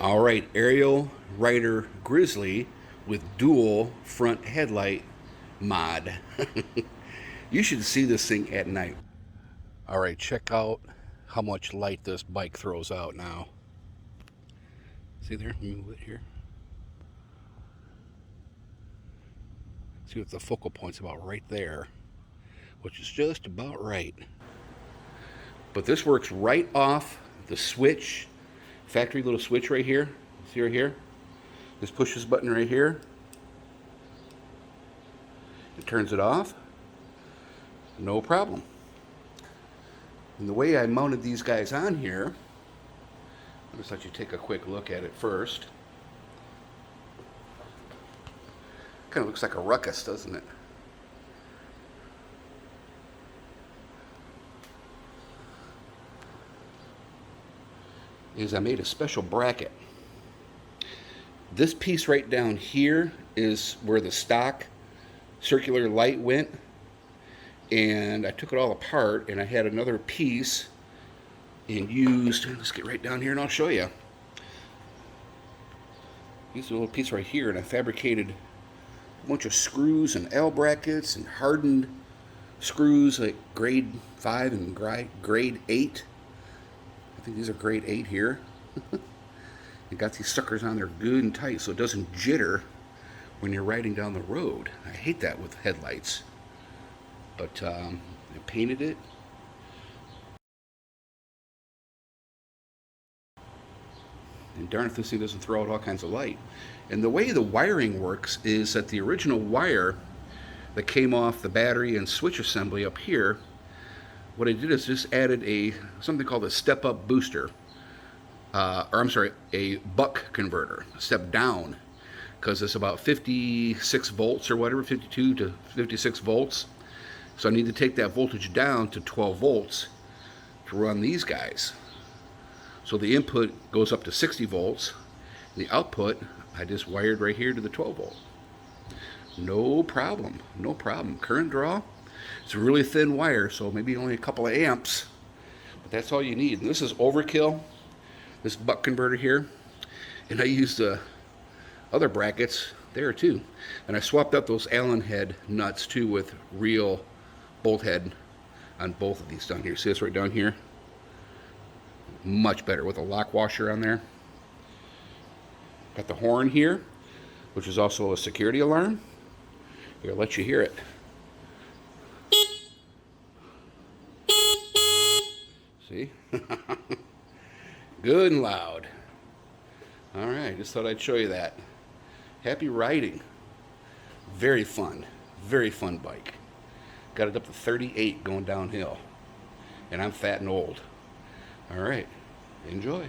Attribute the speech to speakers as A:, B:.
A: All right, Ariel Rider Grizzly with dual front headlight mod. You should see this thing at night. All right, check out how much light this bike throws out now. See there? Move it here. See what the focal point's about right there, which is just about right. But this works right off the switch, factory little switch right here. See right here? Just push this button right here. It turns it off. No problem. And the way I mounted these guys on here, I'll just let you take a quick look at it first. Kind of looks like a ruckus, doesn't it? Is I made a special bracket. This piece right down here is where the stock circular light went, and I took it all apart and I had another piece and used, let's get right down here and I'll show you. Used a little piece right here and I fabricated a bunch of screws and L brackets and hardened screws like grade 5 and grade 8. I think these are grade 8 here. And got these suckers on there good and tight so it doesn't jitter when you're riding down the road. I hate that with headlights. But I painted it. And darn if this thing doesn't throw out all kinds of light. And the way the wiring works is that the original wire that came off the battery and switch assembly up here, what I did is just added something called a step-up booster. A buck converter, step down, because it's about 56 volts or whatever, 52 to 56 volts. So I need to take that voltage down to 12 volts to run these guys. So the input goes up to 60 volts. The output, I just wired right here to the 12 volt. No problem, no problem. Current draw, it's a really thin wire, so maybe only a couple of amps, but that's all you need. And this is overkill, this buck converter here. And I used other brackets there too. And I swapped out those Allen head nuts too with real bolt head on both of these down here. See this right down here? Much better with a lock washer on there. Got the horn here, which is also a security alarm. Here, I'll let you hear it. See? Good and loud. All right, just thought I'd show you that. Happy riding. Very fun bike. Got it up to 38 going downhill. And I'm fat and old. All right, enjoy.